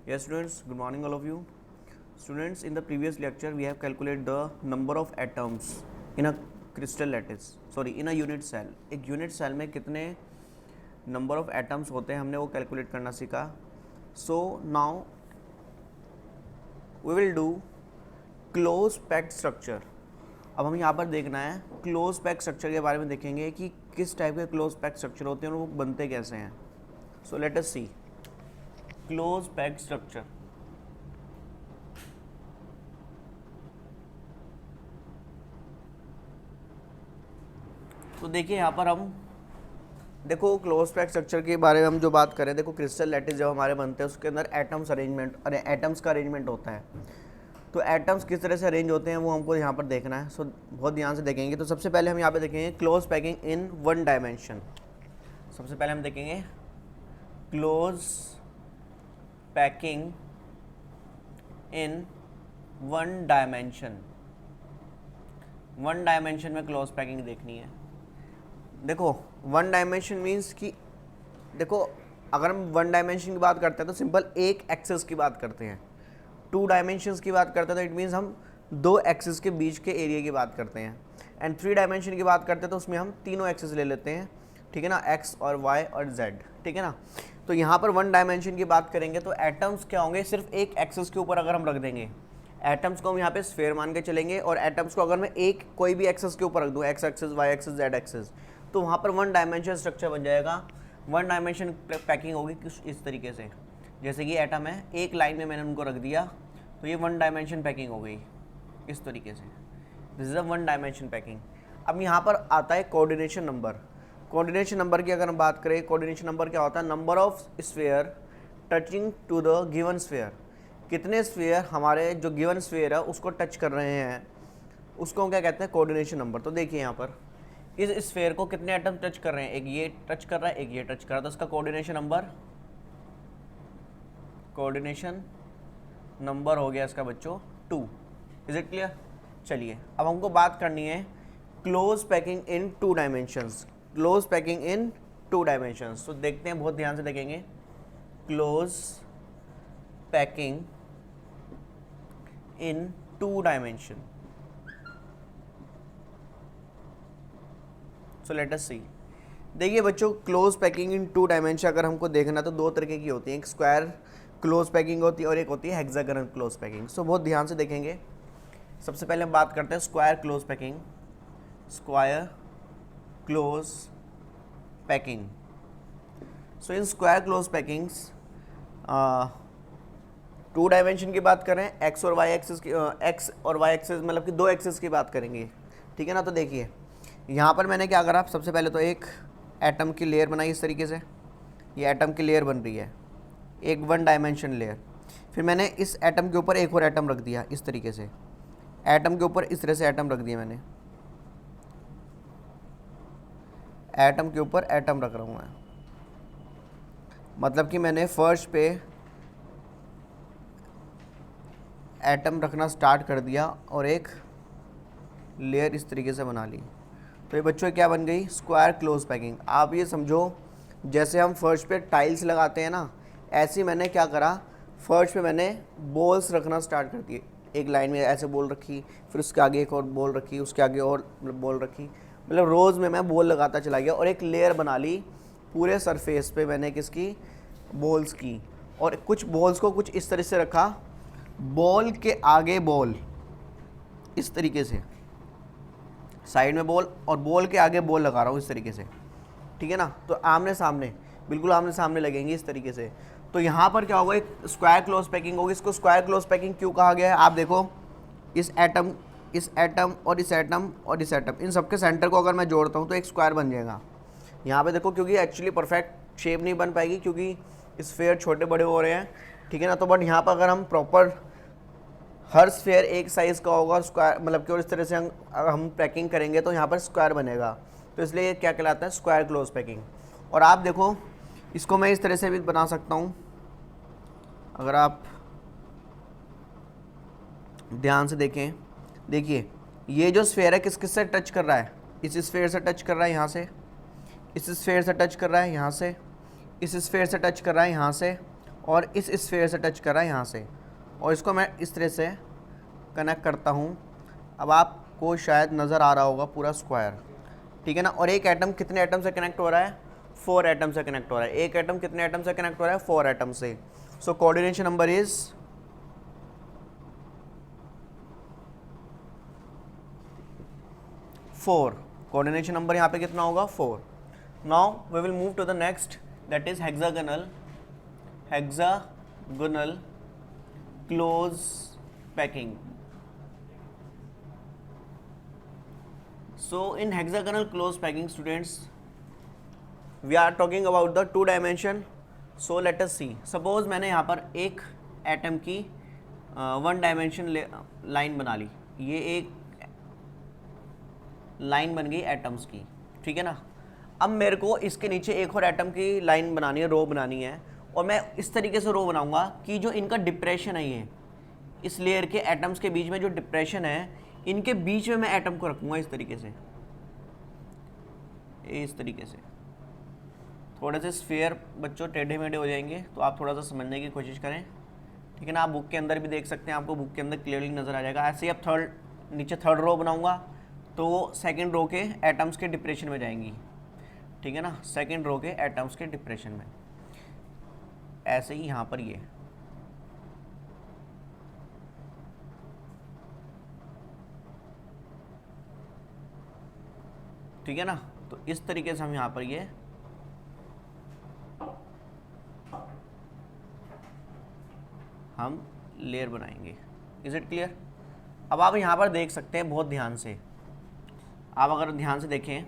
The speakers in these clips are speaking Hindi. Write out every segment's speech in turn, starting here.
Yes, students, good morning, all of you. Students, in the previous lecture, we have calculated the number of atoms in a crystal lattice. Sorry, in a unit cell. एक unit cell में कितने number of atoms होते हैं हमने वो calculate करना सीखा. So now we will do close packed structure. अब हम यहाँ पर देखना है क्लोज पैक स्ट्रक्चर के बारे में देखेंगे कि किस टाइप के क्लोज पैक स्ट्रक्चर होते हैं और वो बनते कैसे हैं. सो लेट अस सी क्लोज पैक स्ट्रक्चर. तो देखिए यहाँ पर हम देखो क्लोज पैक स्ट्रक्चर के बारे में हम जो बात करें, देखो क्रिस्टल लैटिस जब हमारे बनते हैं उसके अंदर एटम्स अरेंजमेंट एटम्स का अरेंजमेंट होता है. तो एटम्स किस तरह से अरेंज होते हैं वो हमको यहाँ पर देखना है. सो बहुत ध्यान से देखेंगे. तो सबसे पहले हम यहाँ पे देखेंगे close packing in one dimension. सबसे पहले हम देखेंगे close packing in one dimension. One dimension में क्लोज पैकिंग देखनी है. देखो वन डायमेंशन मीन्स कि देखो अगर हम वन डायमेंशन की बात करते हैं तो सिंपल एक एक्सेस की बात करते हैं. टू डायमेंशंस की बात करते हैं तो इट मीन्स हम दो एक्सेस के बीच के एरिया की बात करते हैं. एंड थ्री डायमेंशन की बात करते हैं तो उसमें हम तीनों एक्सेस ले लेते हैं. ठीक है ना, एक्स और वाई और जेड. ठीक है ना. तो यहाँ पर वन डायमेंशन की बात करेंगे तो एटम्स क्या होंगे, सिर्फ एक एक्सेस के ऊपर अगर हम रख देंगे एटम्स को हम यहाँ पे स्फेयर मान के चलेंगे और एटम्स को अगर मैं एक कोई भी एक्सेस के ऊपर रख दूँ, x axis, y axis, z axis, तो वहाँ पर वन डायमेंशन स्ट्रक्चर बन जाएगा. वन डायमेंशन पैकिंग होगी कुछ इस तरीके से. जैसे कि एटम है, एक लाइन में मैंने उनको रख दिया तो ये वन डायमेंशन पैकिंग हो गई इस तरीके से. This is a one dimension packing. अब यहाँ पर आता है कोऑर्डिनेशन नंबर. कोऑर्डिनेशन नंबर की अगर हम बात करें, कोऑर्डिनेशन नंबर क्या होता है, number of sphere touching to the given sphere. कितने स्फीयर हमारे जो गिवन स्फीयर है उसको टच कर रहे हैं उसको हम क्या कहते हैं, कोऑर्डिनेशन नंबर. तो देखिए यहाँ पर इस स्फीयर को कितने एटम टच कर रहे हैं, एक ये टच कर रहा है, एक ये टच कर रहा है, तो उसका कोऑर्डिनेशन नंबर हो गया इसका बच्चों 2. Is it clear. चलिए अब हमको बात करनी है close packing in two dimensions. Close packing in two dimensions. तो देखते हैं, बहुत ध्यान से देखेंगे. Close packing in two dimension. So let us see. देखिए बच्चों, close packing in two dimension अगर हमको देखना तो दो तरीके की होती है. एक स्क्वायर क्लोज पैकिंग होती है और एक होती है हेक्सागोनल क्लोज पैकिंग. सो बहुत ध्यान से देखेंगे. सबसे पहले हम बात करते हैं square close packing. Square close packing. So in square close packings two dimension की बात करें, एक्स और वाई एक्सिस की, एक्स और वाई एक्सिस मतलब कि दो एक्सिस की बात करेंगे. ठीक है ना. तो देखिए यहाँ पर मैंने क्या करा, सबसे पहले तो एक एटम की लेयर बनाई इस तरीके से. ये एटम की लेयर बन रही है, एक वन डायमेंशन लेयर. फिर मैंने इस एटम के ऊपर एक और एटम रख दिया इस तरीके से. एटम के ऊपर इस तरह से एटम रख दिया मैंने. एटम के ऊपर एटम रख रहा हूँ मैं. मतलब कि मैंने फर्श पे एटम रखना स्टार्ट कर दिया और एक लेयर इस तरीके से बना ली. तो ये बच्चों क्या बन गई, स्क्वायर क्लोज पैकिंग. आप ये समझो जैसे हम फर्श पे टाइल्स लगाते हैं ना, ऐसे ही मैंने क्या करा, फर्श पे मैंने बॉल्स रखना स्टार्ट कर दिए. एक लाइन में ऐसे बॉल रखी, फिर उसके आगे एक और बॉल रखी, उसके आगे और बॉल रखी. मतलब रोज़ में मैं बॉल लगाता चला गया और एक लेयर बना ली पूरे सरफेस पे मैंने किसकी, बॉल्स की. और कुछ बॉल्स को कुछ इस तरह से रखा, बॉल के आगे बॉल इस तरीके से, साइड में बॉल और बॉल के आगे बॉल लगा रहा हूँ इस तरीके से. ठीक है ना. तो आमने सामने, बिल्कुल आमने सामने लगेंगे इस तरीके से. तो यहाँ पर क्या होगा, एक स्क्वायर क्लोज पैकिंग होगी. इसको स्क्वायर क्लोज पैकिंग क्यों कहा गया है, आप देखो इस एटम और इस एटम और इस एटम, इन सबके सेंटर को अगर मैं जोड़ता हूँ तो एक स्क्वायर बन जाएगा. यहाँ पे देखो क्योंकि एक्चुअली परफेक्ट शेप नहीं बन पाएगी क्योंकि स्फीयर छोटे बड़े हो रहे हैं. ठीक है ना. तो बट यहाँ पर अगर हम प्रॉपर हर स्फीयर एक साइज़ का होगा स्क्वायर, मतलब कि और इस तरह से हम पैकिंग करेंगे तो यहाँ पर स्क्वायर बनेगा. तो इसलिए ये क्या कहलाता है, स्क्वायर क्लोज पैकिंग. और आप देखो इसको मैं इस तरह से भी बना सकता हूँ. अगर आप ध्यान से देखें, देखिए ये जो स्फीयर है किस किस से टच कर रहा है, इस स्फीयर से टच कर रहा है यहाँ से, इस स्फीयर से टच कर रहा है यहाँ से, इस स्फीयर से टच कर रहा है यहाँ से और इस स्फीयर से टच कर रहा है यहाँ से, और इसको मैं इस तरह से कनेक्ट करता हूँ। अब आपको शायद नज़र आ रहा होगा पूरा स्क्वायर, ठीक है ना। और एक एटम कितने एटम से कनेक्ट हो रहा है? 4 एटम से कनेक्ट हो रहा है। एक एटम कितने एटम से कनेक्ट हो रहा है? 4 एटम से। So coordination number is 4। Coordination number यहाँ पे कितना होगा? 4। Now we will move to the next, that is hexagonal close packing. So in hexagonal close packing, students, we are talking about the 2 dimension. So let us see. Suppose मैंने यहाँ पर एक एटम की 1 डायमेंशन लाइन बना ली। ये एक लाइन बन गई एटम्स की, ठीक है ना। अब मेरे को इसके नीचे एक और एटम की लाइन बनानी है, रो बनानी है, और मैं इस तरीके से रो बनाऊंगा कि जो इनका डिप्रेशन है, ये इस लेयर के एटम्स के बीच में जो डिप्रेशन है, इनके बीच में मैं एटम को रखूंगा इस तरीके से, इस तरीके से। थोड़े से स्फीयर बच्चों टेढ़े मेढ़े हो जाएंगे, तो आप थोड़ा सा समझने की कोशिश करें, ठीक है ना। आप बुक के अंदर भी देख सकते हैं, आपको बुक के अंदर क्लियरली नज़र आ जाएगा। ऐसे ही अब नीचे थर्ड रो बनाऊंगा, तो वो सेकेंड रो के एटम्स के डिप्रेशन में जाएंगी, ठीक है ना। सेकेंड रो के एटम्स के डिप्रेशन में। ऐसे ही यहाँ पर ये, ठीक है ना। तो इस तरीके से हम यहाँ पर ये हम लेयर बनाएंगे। Is it clear? अब आप यहाँ पर देख सकते हैं बहुत ध्यान से, आप अगर ध्यान से देखें,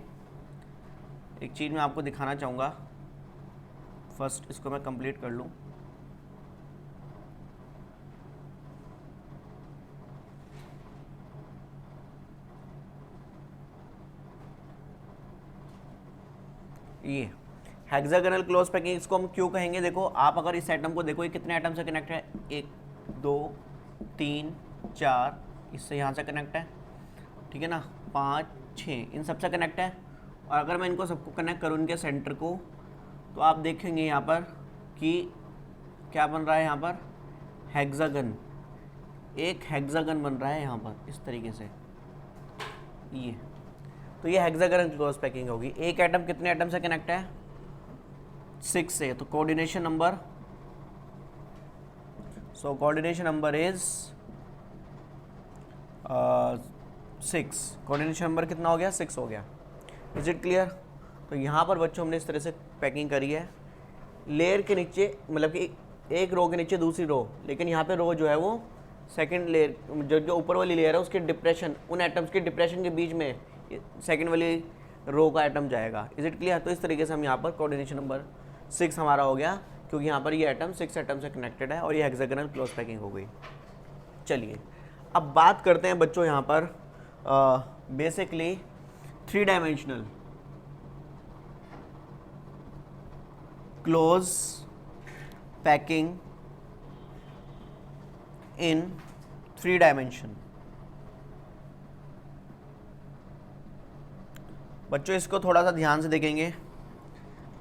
एक चीज़ मैं आपको दिखाना चाहूँगा। फर्स्ट इसको मैं कंप्लीट कर लूँ। ये हेक्सागोनल क्लोज पैकिंग, इसको हम क्यों कहेंगे? देखो, आप अगर इस एटम को देखो, ये कितने एटम से कनेक्ट है? 1 2 3 4, इससे यहाँ से कनेक्ट है, ठीक है ना। 5 6, इन सब से कनेक्ट है। और अगर मैं इनको सबको कनेक्ट करूँ इनके सेंटर को, तो आप देखेंगे यहाँ पर कि क्या बन रहा है? यहाँ पर हेक्सागन, एक हेक्सागन बन रहा है यहाँ पर इस तरीके से। ये तो ये हेक्सागोनल क्लोज पैकिंग होगी। एक एटम कितने एटम से कनेक्ट है? 6 से। तो coordination number, so coordination number is 6। Coordination number कितना हो गया? 6 हो गया। Is it clear? तो यहाँ पर बच्चों हमने इस तरह से पैकिंग करी है, लेयर के नीचे, मतलब कि एक रो के नीचे दूसरी रो, लेकिन यहाँ पे रो जो है वो सेकंड लेयर, जो ऊपर वाली लेयर है उसके डिप्रेशन, उन एटम्स के डिप्रेशन के बीच में सेकंड वाली रो का एटम जाएगा। Is it clear? तो इस तरीके से हम यहाँ पर कोऑर्डिनेशन नंबर 6 हमारा हो गया, क्योंकि यहाँ पर ये एटम 6 एटम से कनेक्टेड है और ये हेक्सागोनल क्लोज पैकिंग हो गई। चलिए अब बात करते हैं बच्चों यहाँ पर बेसिकली 3 डायमेंशनल क्लोज पैकिंग इन 3 डायमेंशन। बच्चों इसको थोड़ा सा ध्यान से देखेंगे,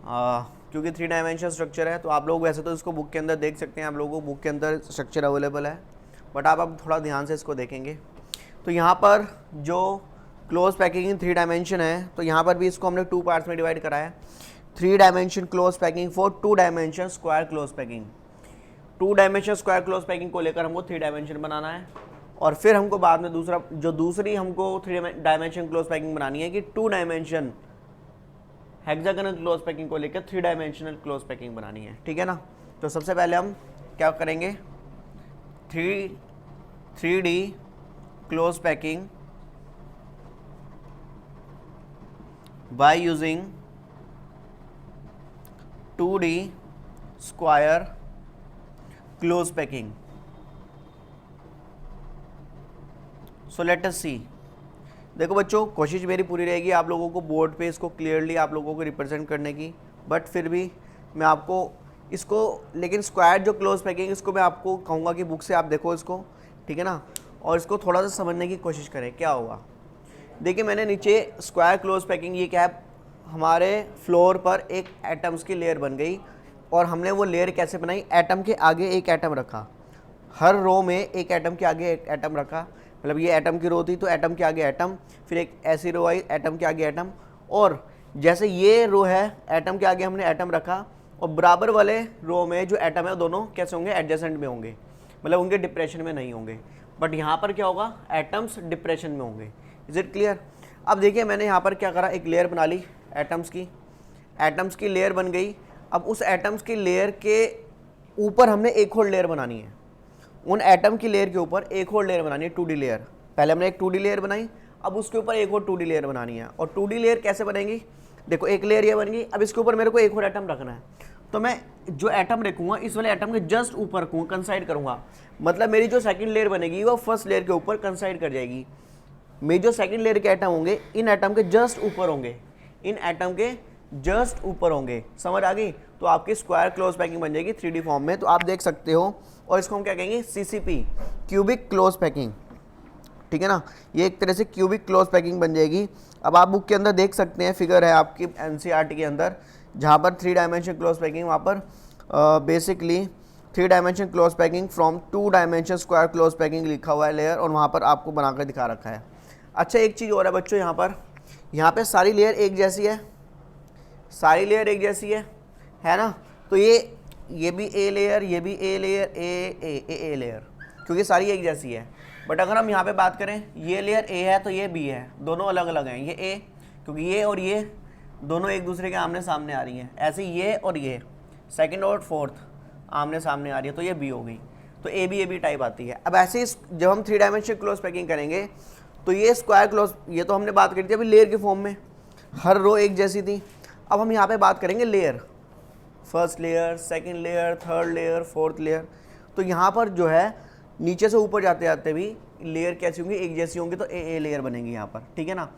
क्योंकि 3 डायमेंशन स्ट्रक्चर है। तो आप लोग वैसे तो इसको बुक के अंदर देख सकते हैं, आप लोगों को बुक के अंदर स्ट्रक्चर अवेलेबल है, बट आप अब थोड़ा ध्यान से इसको देखेंगे। तो यहाँ पर जो क्लोज पैकिंग इन 3 डायमेंशन है, तो यहाँ पर भी इसको हमने 2 पार्ट्स में डिवाइड करा है। 3 dimension close packing for 2 dimension square close packing. 2 dimension square close packing को लेकर हमको 3 डायमेंशन बनाना है, और फिर हमको बाद में दूसरी हमको 3 डायमेंशन क्लोज पैकिंग बनानी है कि 2 डायमेंशन हेक्सागोनल क्लोज पैकिंग को लेकर 3 डायमेंशनल क्लोज पैकिंग बनानी है, ठीक है ना। तो सबसे पहले हम क्या करेंगे? 3D close packing by using 2D square close packing. So let us see. देखो बच्चों, कोशिश मेरी पूरी रहेगी आप लोगों को बोर्ड पे इसको क्लियरली आप लोगों को रिप्रेजेंट करने की, बट फिर भी मैं आपको इसको, लेकिन स्क्वायर जो क्लोज पैकिंग, इसको मैं आपको कहूँगा कि बुक से आप देखो इसको, ठीक है ना, और इसको थोड़ा सा समझने की कोशिश करें क्या होगा। देखिए मैंने नीचे स्क्वायर क्लोज पैकिंग, ये क्या है, हमारे फ्लोर पर एक एटम्स की लेयर बन गई और हमने वो लेयर कैसे बनाई, एटम के आगे एक एटम रखा, हर रो में एक एटम के आगे एक एटम रखा, मतलब ये एटम की रो थी तो एटम के आगे एटम, फिर एक ऐसी रो आई एटम के आगे एटम, और जैसे ये रो है एटम के आगे हमने एटम रखा, और बराबर वाले रो में जो एटम है दोनों कैसे होंगे, एडजेसेंट में होंगे, मतलब उनके डिप्रेशन में नहीं होंगे। बट यहाँ पर क्या होगा, एटम्स डिप्रेशन में होंगे। Is it clear. अब देखिए मैंने यहाँ पर क्या करा, एक लेयर बना ली एटम्स की लेयर बन गई। अब उस एटम्स की लेयर के ऊपर हमने एक और लेयर बनानी है, उन एटम की लेयर के ऊपर एक और लेयर बनानी है, 2D लेयर। पहले हमने एक 2D लेयर बनाई, अब उसके ऊपर एक और 2D लेयर बनानी है। और 2D लेयर कैसे बनेगी, देखो एक लेयर ये बन गई, अब इसके ऊपर मेरे को एक और एटम रखना है, तो मैं जो एटम रखूंगा इस वाले एटम के जस्ट ऊपर रखूंगा, कंसाइड करूंगा, मतलब मेरी जो सेकंड लेयर बनेगी वो फर्स्ट लेयर के ऊपर कंसाइड कर जाएगी। मेरी जो सेकंड लेयर के एटम होंगे इन एटम के जस्ट ऊपर होंगे, इन एटम के जस्ट ऊपर होंगे। समझ आ गई। तो आपकी स्क्वायर क्लोज पैकिंग बन जाएगी 3D फॉर्म में, तो आप देख सकते हो। और इसको हम क्या कहेंगे, CCP, क्यूबिक क्लोज पैकिंग, ठीक है ना। ये एक तरह से क्यूबिक क्लोज पैकिंग बन जाएगी। अब आप बुक के अंदर देख सकते हैं, फिगर है आपकी NCERT के अंदर, जहाँ पर 3 डायमेंशन क्लोज पैकिंग, वहाँ पर basically 3 dimension close packing from 2 dimension square close packing लिखा हुआ है लेयर, और वहाँ पर आपको बनाकर दिखा रखा है। अच्छा एक चीज़ और है बच्चों, यहाँ पर सारी लेयर एक जैसी है, सारी लेयर एक जैसी है ना। तो ये भी ए लेयर, ये भी ए लेयर, ए लेयर, क्योंकि सारी एक जैसी है। बट अगर हम यहाँ पे बात करें, ये लेयर ए है तो ये बी है, दोनों अलग अलग हैं। ये ए, क्योंकि ये और ये दोनों एक दूसरे के आमने सामने आ रही हैं। ऐसे ये और ये सेकंड और फोर्थ आमने सामने आ रही है, तो ये बी हो गई, तो ए बी टाइप आती है। अब ऐसे ही जब हम 3 डायमेंशन क्लोज पैकिंग करेंगे तो ये स्क्वायर क्लोज, ये तो हमने बात करी थी अभी लेयर के फॉर्म में, हर रो एक जैसी थी। अब हम यहाँ पे बात करेंगे layer, first layer, second layer, third layer, fourth layer. तो यहाँ पर जो है नीचे से ऊपर जाते जाते भी लेयर कैसी होंगी, एक जैसी होंगी, तो ए लेयर बनेगी यहाँ पर, ठीक है ना।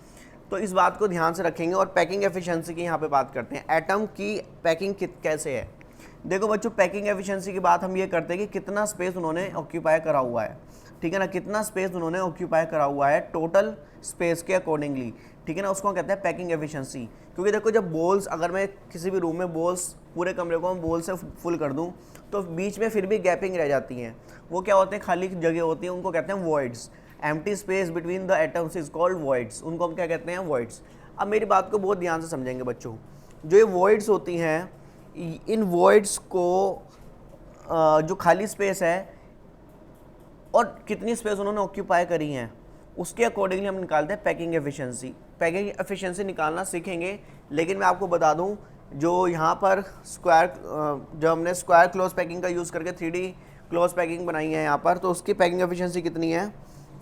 तो इस बात को ध्यान से रखेंगे। और पैकिंग एफिशिएंसी की यहाँ पे बात करते हैं, एटम की पैकिंग कैसे है। देखो बच्चों, पैकिंग एफिशिएंसी की बात हम ये करते हैं कि कितना स्पेस उन्होंने ऑक्यूपाई करा हुआ है, ठीक है ना, कितना स्पेस उन्होंने ऑक्यूपाई करा हुआ है टोटल स्पेस के अकॉर्डिंगली, ठीक है ना, उसको कहते हैं पैकिंग एफिशिएंसी। क्योंकि देखो जब बॉल्स, अगर मैं किसी भी रूम में बॉल्स, पूरे कमरे को हम बॉल से फुल कर दूं तो बीच में फिर भी गैपिंग रह जाती हैं, वो क्या होते हैं, खाली जगह होती है, उनको कहते हैं voids. Empty space between the atoms is called voids, उनको हम क्या कहते हैं, वॉइड्स। अब मेरी बात को बहुत ध्यान से समझेंगे बच्चों, जो ये वॉइड्स होती हैं, इन वॉइड्स को जो खाली स्पेस है और कितनी स्पेस उन्होंने ऑक्यूपाई करी है, उसके अकॉर्डिंगली हम निकालते हैं पैकिंग एफिशिएंसी। पैकिंग एफिशिएंसी निकालना सीखेंगे, लेकिन मैं आपको बता दूं, जो यहाँ पर स्क्वायर, जब हमने स्क्वायर क्लोज पैकिंग का यूज़ करके 3D क्लोज पैकिंग बनाई है यहाँ पर, तो उसकी पैकिंग एफिशिएंसी कितनी है,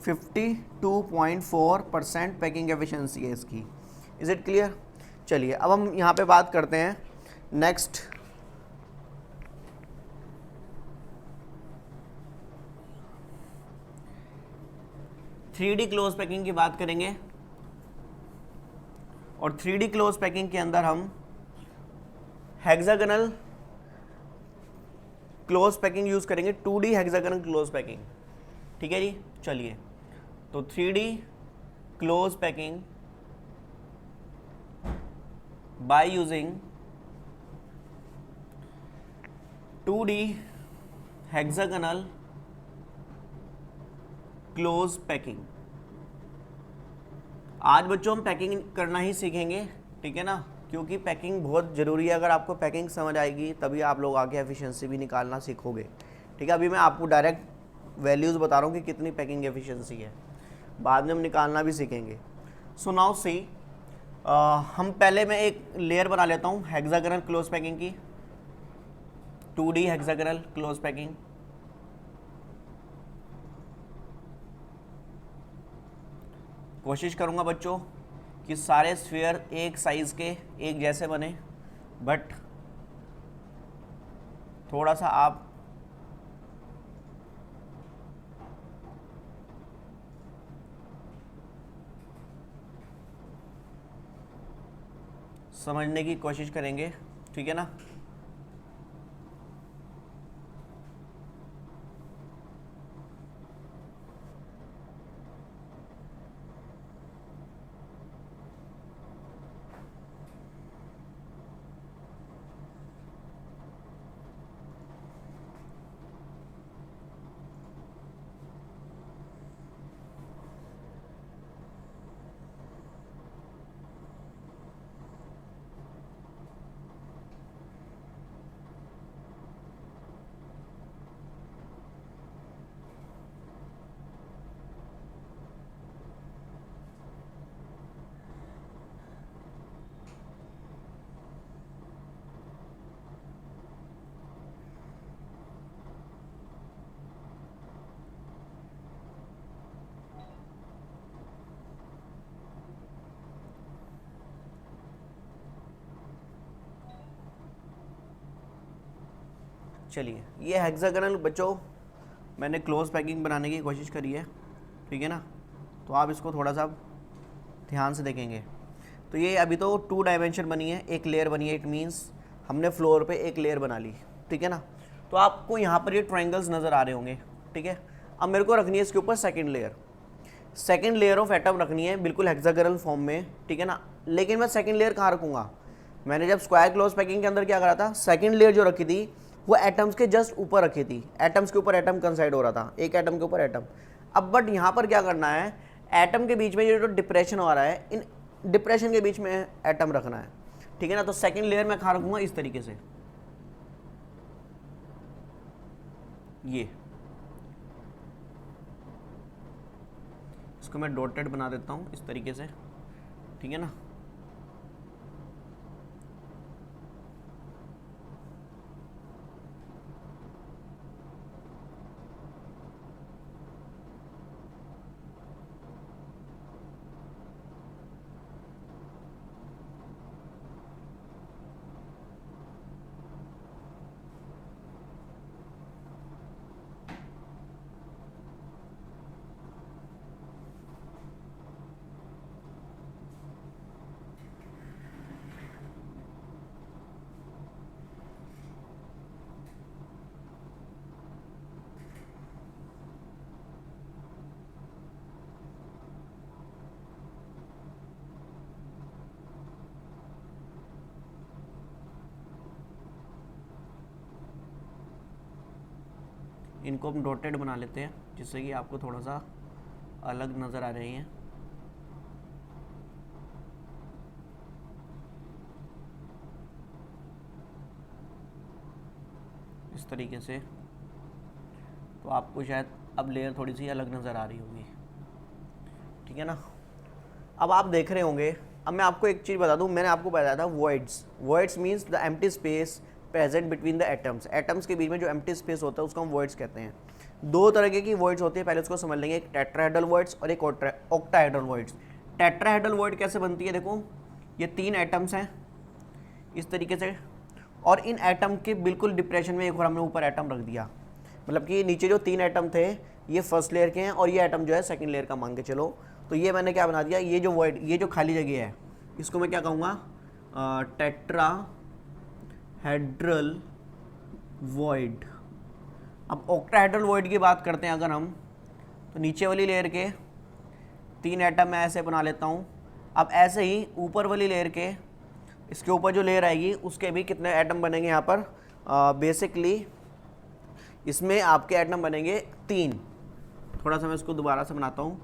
52.4% पैकिंग एफिशिएंसी है इसकी। Is it clear. चलिए अब हम यहाँ पे बात करते हैं next, three D close packing की बात करेंगे। और 3D क्लोज पैकिंग के अंदर हम हेक्सागोनल क्लोज पैकिंग यूज करेंगे, 2D हेक्सागोनल क्लोज पैकिंग, ठीक है जी। चलिए, तो 3D close packing by using 2D hexagonal close packing. आज बच्चों हम पैकिंग करना ही सीखेंगे, ठीक है ना, क्योंकि पैकिंग बहुत ज़रूरी है। अगर आपको पैकिंग समझ आएगी तभी आप लोग आगे एफिशिएंसी भी निकालना सीखोगे, ठीक है। अभी मैं आपको डायरेक्ट वैल्यूज़ बता रहा हूँ कि कितनी पैकिंग एफिशिएंसी है, बाद में हम निकालना भी सीखेंगे। सो नाउ सी, हम पहले मैं एक लेयर बना लेता हूँ हेक्सागोनल क्लोज पैकिंग की, 2D हेक्सागोनल क्लोज पैकिंग। कोशिश करूँगा बच्चों कि सारे स्फीयर एक साइज़ के एक जैसे बने, बट थोड़ा सा आप समझने की कोशिश करेंगे, ठीक है ना। चलिए, ये हेक्सागोनल बच्चों मैंने क्लोज पैकिंग बनाने की कोशिश करी है, ठीक है ना, तो आप इसको थोड़ा सा ध्यान से देखेंगे। तो ये अभी तो 2 डायमेंशन बनी है, एक लेयर बनी है, इट मीन्स हमने फ्लोर पे एक लेयर बना ली, ठीक है ना। तो आपको यहाँ पर ये ट्रायंगल्स नज़र आ रहे होंगे, ठीक है। अब मेरे को रखनी है इसके ऊपर सेकेंड लेयर ऑफ एटम रखनी है, बिल्कुल हेक्सागोनल फॉर्म में, ठीक है ना। लेकिन मैं सेकेंड लेयर कहाँ रखूँगा? मैंने जब स्क्वायर क्लोज पैकिंग के अंदर क्या करा था, सेकेंड लेयर जो रखी थी वो एटम्स के जस्ट ऊपर रखी थी, एटम्स के ऊपर एटम कंसाइड हो रहा था, एक एटम के ऊपर एटम। अब बट यहाँ पर क्या करना है, एटम के बीच में ये जो डिप्रेशन हो रहा है, इन डिप्रेशन के बीच में एटम रखना है, ठीक है ना। तो सेकेंड लेयर मैं कहाँ रखूँगा? इस तरीके से, ये इसको मैं डॉटेड बना देता हूँ इस तरीके से, ठीक है ना। इनको हम डॉटेड बना लेते हैं जिससे कि आपको थोड़ा सा अलग नज़र आ रही हैं। इस तरीके से तो आपको शायद अब लेयर थोड़ी सी अलग नज़र आ रही होगी, ठीक है ना। अब आप देख रहे होंगे, अब मैं आपको एक चीज़ बता दूं, मैंने आपको बताया था voids means the empty space present between the atoms के बीच में जो एम्प्टी स्पेस होता है उसको हम वॉइड्स कहते हैं। 2 तरह की वॉइड्स होती है, पहले उसको समझ लेंगे, एक टेट्राहेड्रल वॉइड्स और एक ऑक्टाहेड्रल वॉइड्स। टेट्राहेड्रल वॉइड कैसे बनती है? देखो, ये 3 एटम्स हैं इस तरीके से, और इन एटम के बिल्कुल डिप्रेशन में एक और हमने ऊपर एटम रख दिया, मतलब कि नीचे जो 3 एटम थे ये फर्स्ट लेयर के हैं और ये एटम जो है सेकंड लेयर का मान के चलो। तो ये मैंने क्या बना दिया, ये जो वॉइड, ये जो खाली जगह है इसको मैं क्या कहूँगा? Tetrahedral void. अब ऑक्टाहेड्रल वॉइड की बात करते हैं अगर हम, तो नीचे वाली लेयर के 3 एटम मैं ऐसे बना लेता हूँ। अब ऐसे ही ऊपर वाली लेयर के, इसके ऊपर जो लेयर आएगी उसके भी कितने एटम बनेंगे यहाँ पर? बेसिकली इसमें आपके एटम बनेंगे 3। थोड़ा सा मैं इसको दोबारा से बनाता हूँ।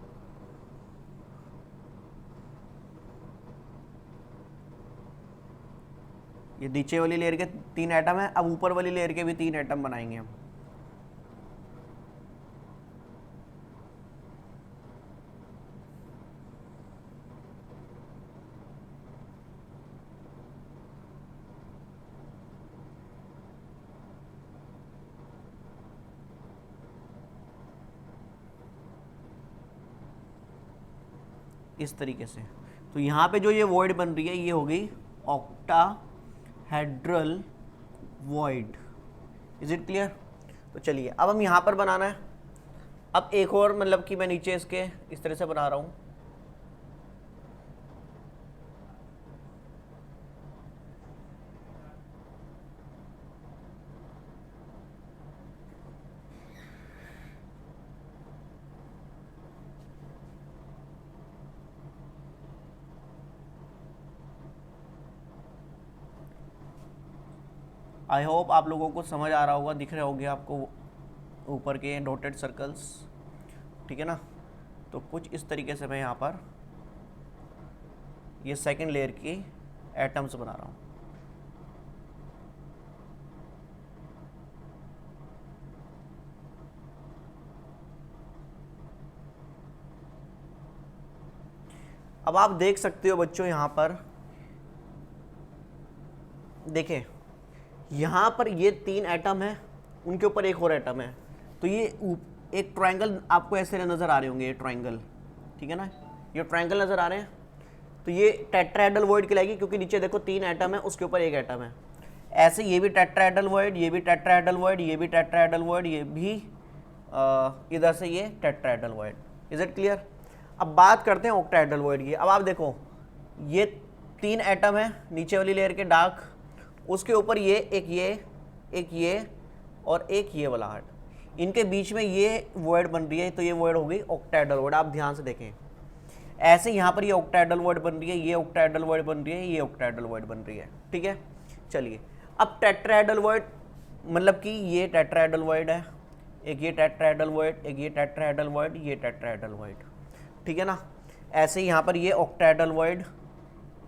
ये नीचे वाली लेयर के 3 एटम है, अब ऊपर वाली लेयर के भी 3 एटम बनाएंगे हम। इस तरीके से, तो यहाँ पे जो ये वॉइड बन रही है ये हो गई octahedral void. Is it clear? तो चलिए अब हम यहाँ पर बनाना है। अब एक और, मतलब कि मैं नीचे इसके इस तरह से बना रहा हूँ। आई होप आप लोगों को समझ आ रहा होगा, दिख रहे होंगे आपको ऊपर के डॉटेड सर्कल्स, ठीक है ना। तो कुछ इस तरीके से मैं यहाँ पर ये सेकंड लेयर की एटम्स बना रहा हूँ। अब आप देख सकते हो बच्चों, यहाँ पर देखें, यहाँ पर ये 3 एटम है, उनके ऊपर एक और एटम है, तो ये एक ट्रायंगल आपको ऐसे नज़र आ रहे होंगे, ये ट्रायंगल, ठीक है ना, ये ट्रायंगल नज़र आ रहे हैं। तो ये टेट्राहेड्रल वॉइड कहलाएगी क्योंकि नीचे देखो 3 एटम है, उसके ऊपर एक एटम है। ऐसे ये भी टेट्राहेड्रल, ये भी टेट्राहेड्रल, ये भी टेट्राहेड्रल, ये भी इधर से ये टेट्राहेड्रल। Is it clear? अब बात करते हैं ऑक्टाहेड्रल की। अब आप देखो ये 3 एटम है नीचे वाली लेयर के डार्क, उसके ऊपर ये एक ये और एक ये वाला हार्ट, इनके बीच में ये वर्ड बन रही है, तो ये वर्ड हो गई ऑक्टाहेड्रल वर्ड। आप ध्यान से देखें, ऐसे यहाँ पर ये ऑक्टाहेड्रल वर्ड बन रही है, ये ऑक्टाहेड्रल वर्ड बन रही है, ये ऑक्टाहेड्रल वर्ड बन रही है। ठीक है, चलिए अब टेट्राहेड्रल वर्ड मतलब कि ये टेट्राहेड्रल वर्ड है, एक ये टेट्राहेड्रल वर्ड, एक ये टेट्राहेड्रल वर्ड, ये टेट्राहेड्रल वर्ड। ठीक है ना, ऐसे यहाँ पर ये ऑक्टाहेड्रल वर्ड,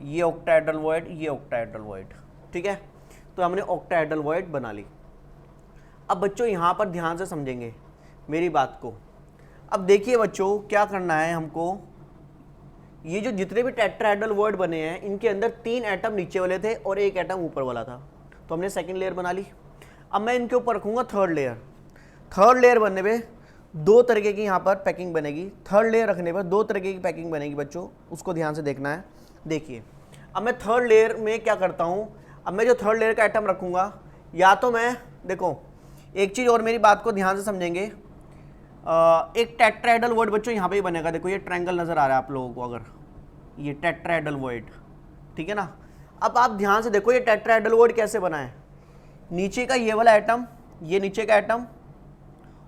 ये ऑक्टाहेड्रल वर्ड, ये ऑक्टाहेड्रल वर्ड। ठीक है, तो हमने ऑक्टाहेड्रल वर्ड बना ली। अब बच्चों यहाँ पर ध्यान से समझेंगे मेरी बात को। अब देखिए बच्चों क्या करना है हमको, ये जो जितने भी टेट्राहेड्रल वर्ड बने हैं इनके अंदर 3 एटम नीचे वाले थे और 1 एटम ऊपर वाला था, तो हमने सेकंड लेयर बना ली। अब मैं इनके ऊपर रखूँगा थर्ड लेयर। थर्ड लेयर बनने पे 2 तरीके की यहाँ पर पैकिंग बनेगी। थर्ड लेयर रखने पर 2 तरीके की पैकिंग बनेगी बच्चों, उसको ध्यान से देखना है। देखिए अब मैं थर्ड लेयर में क्या करता हूँ, अब मैं जो थर्ड लेयर का आइटम रखूँगा, या तो मैं देखो एक चीज़ और मेरी बात को ध्यान से समझेंगे, एक टेट्राहेड्रल वर्ड बच्चों यहाँ पे ही बनेगा। देखो ये ट्रायंगल नज़र आ रहा है आप लोगों को, अगर ये टेट्राहेड्रल वर्ड, ठीक है ना। अब आप ध्यान से देखो ये टेट्राहेड्रल वर्ड कैसे बना है, नीचे का ये वाला आइटम, ये नीचे का आइटम,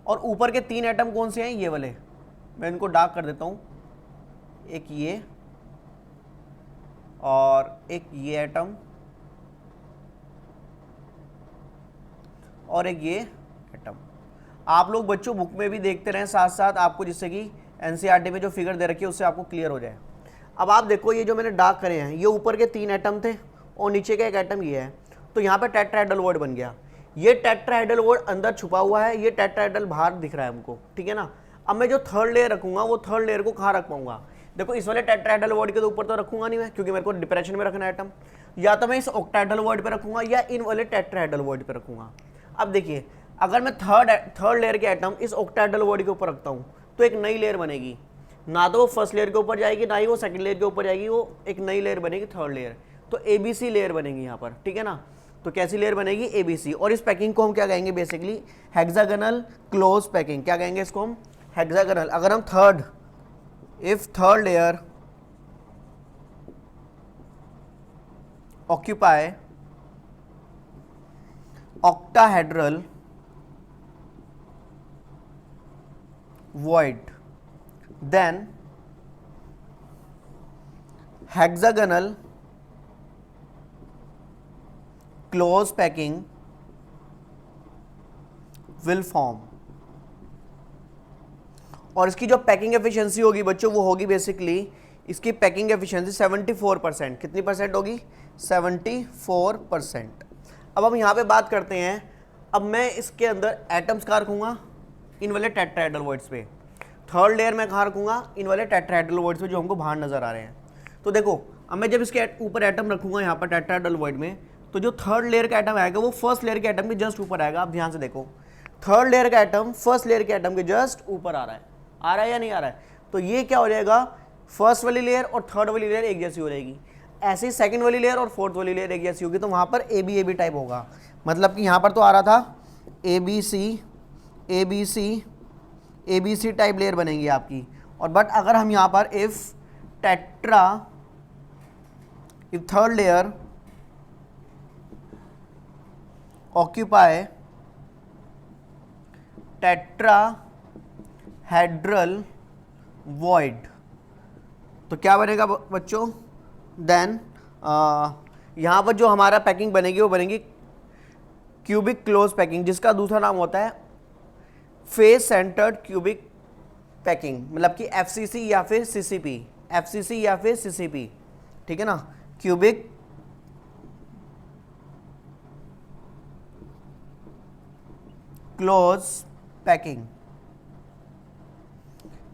और ऊपर के 3 एटम कौन से हैं, ये वाले। मैं इनको डार्क कर देता हूँ, एक ये और एक ये एटम और एक ये एटम। आप लोग बच्चों बुक में भी देखते रहें साथ साथ आपको, जिससे कि एनसीईआरटी में जो फिगर दे रखी है उससे आपको क्लियर हो जाए। अब आप देखो ये जो मैंने डार्क करे हैं ये ऊपर के 3 एटम थे और नीचे का एक एटम ये है, तो यहाँ पर टेट्राहेड्रल वर्ड बन गया। ये टेट्राहेड्रल वर्ड अंदर छुपा हुआ है, ये टेट्राहेड्रल बाहर दिख रहा है हमको। ठीक है ना। अब मैं जो थर्ड लेयर रखूंगा वो थर्ड लेयर को कहाँ रख पाऊंगा, देखो इस वाले टेट्राहेड्रल वर्ड के तो ऊपर तो रखूंगा नहीं मैं, क्योंकि मेरे को डिप्रेशन में रखना है आइटम। या तो मैं इस ऑक्टाहेड्रल वर्ड पे रखूंगा या इन वाले टेट्राहेड्रल वर्ड पे रखूंगा। अब देखिए अगर मैं थर्ड लेयर के आइटम इस ऑक्टाहेड्रल वर्ड के ऊपर रखता हूँ तो एक नई लेयर बनेगी, ना तो वो फर्स्ट लेयर के ऊपर जाएगी ना ही वो सेकंड लेयर के ऊपर जाएगी, वो एक नई लेयर बनेगी थर्ड लेयर, तो एबीसी लेयर बनेगी यहाँ पर। ठीक है ना, तो कैसी लेयर बनेगी, एबीसी। और इस पैकिंग को हम क्या कहेंगे, बेसिकली हेक्सागोनल क्लोज पैकिंग। क्या कहेंगे इसको हम, हेक्सागोनल। अगर हम if third layer occupy octahedral void, then hexagonal close packing will form। और इसकी जो पैकिंग एफिशिएंसी होगी बच्चों वो होगी बेसिकली, इसकी पैकिंग एफिशिएंसी 74%। कितनी परसेंट होगी, 74%। अब हम यहाँ पे बात करते हैं, अब मैं इसके अंदर एटम्स कहाँ रखूँगा, इन वाले टेट्राहेड्रल वर्ड्स पे। थर्ड लेयर में कहाँ रखूँगा, इन वाले टेट्राहेड्रल वर्ड्स पे जो हमको बाहर नज़र आ रहे हैं। तो देखो अब मैं जब इसके ऊपर एटम रखूँगा यहाँ पर टेट्राहेड्रल वर्ड में, तो जो थर्ड लेयर का एटम आएगा वो फर्स्ट लेयर के एटम के जस्ट ऊपर आएगा। आप ध्यान से देखो थर्ड लेयर का एटम फर्स्ट लेयर के एटम के जस्ट ऊपर आ रहा है या नहीं आ रहा है। तो ये क्या हो जाएगा, फर्स्ट वाली लेयर और थर्ड वाली लेयर एक जैसी हो जाएगी। ऐसे ही सेकंड वाली लेयर और फोर्थ वाली लेयर एक जैसी होगी, तो वहाँ पर ए बी टाइप होगा। मतलब कि यहाँ पर तो आ रहा था A B C type layer बनेगी आपकी। और बट अगर हम यहाँ पर if third layer occupy tetrahedral void, तो क्या बनेगा बच्चों, देन यहाँ पर जो हमारा पैकिंग बनेगी वो बनेगी क्यूबिक क्लोज पैकिंग, जिसका दूसरा नाम होता है फेस सेंटर्ड क्यूबिक पैकिंग, मतलब कि एफसीसी या फिर सीसीपी, ठीक है ना। क्यूबिक क्लोज पैकिंग,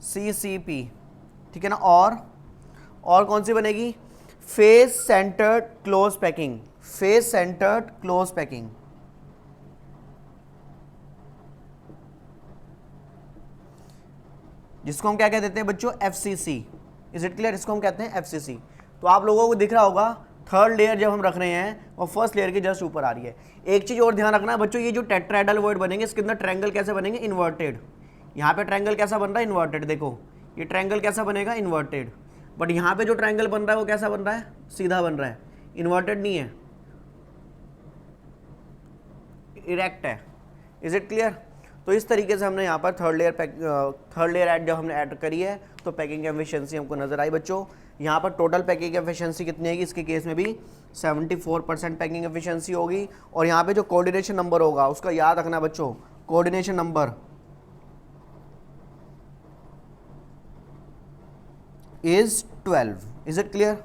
सीसीपी, ठीक है ना। और कौन सी बनेगी, फेस सेंटर्ड क्लोज पैकिंग, जिसको हम क्या कहते हैं बच्चों, एफसीसी। इज इट क्लियर, इसको हम कहते हैं एफसीसी। तो आप लोगों को दिख रहा होगा थर्ड लेयर जब हम रख रहे हैं और फर्स्ट लेयर के जस्ट ऊपर आ रही है। एक चीज़ और ध्यान रखना है बच्चों, ये जो टेट्राहेड्रल वर्ड बनेंगे इसके अंदर ट्रायंगल कैसे बनेंगे, इन्वर्टेड। यहाँ पे ट्रायंगल कैसा बन रहा है, इन्वर्टेड। देखो ये ट्रायंगल कैसा बनेगा, इन्वर्टेड। बट यहाँ पे जो ट्रायंगल बन रहा है वो कैसा बन रहा है, सीधा बन रहा है, इन्वर्टेड नहीं है, इरेक्ट है। Is it clear? तो इस तरीके से हमने यहाँ पर थर्ड लेयर ऐड जब हमने ऐड करी है तो पैकिंग एफिशिएंसी हमको नजर आई बच्चों। यहाँ पर टोटल पैकिंग एफिशिएंसी कितनी आएगी, इसके केस में भी 74% पैकिंग एफिशिएंसी होगी। और यहाँ पे जो कोऑर्डिनेशन नंबर होगा उसका याद रखना बच्चों, coordination number is 12। Is it clear?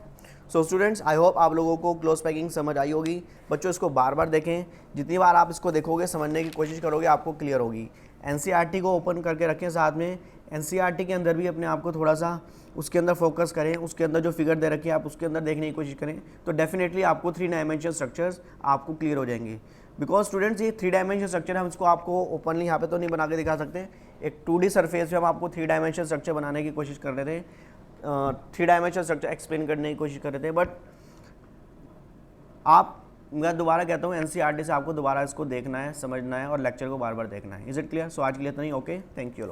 So students, I hope आप लोगों को क्लोज पैकिंग समझ आई होगी। बच्चों इसको बार बार देखें, जितनी बार आप इसको देखोगे समझने की कोशिश करोगे आपको क्लियर होगी। एनसीईआरटी को ओपन करके रखें साथ में, एनसीईआरटी के अंदर भी अपने आप को थोड़ा सा उसके अंदर फोकस करें, उसके अंदर जो फिगर दे रखे हैं आप उसके अंदर देखने की कोशिश करें, तो डेफिनेटली आपको 3 डायमेंशन स्ट्रक्चर्स आपको क्लियर हो जाएंगे। बिकॉज स्टूडेंट्स ये 3 डायमेंशन स्ट्रक्चर हम इसको आपको ओपनली यहाँ पे तो नहीं बना के दिखा सकते, एक 2D सरफेस पे हम आपको 3 डायमेंशन स्ट्रक्चर बनाने की कोशिश कर रहे थे, 3 डायमेंशन स्ट्रक्चर एक्सप्लेन करने की कोशिश कर रहे थे। बट मैं दोबारा कहता हूँ एनसीईआरटी से आपको दोबारा इसको देखना है, समझना है और लेक्चर को बार बार देखना है। Is it clear? सो आज के लिए इतना ही। Okay, thank you.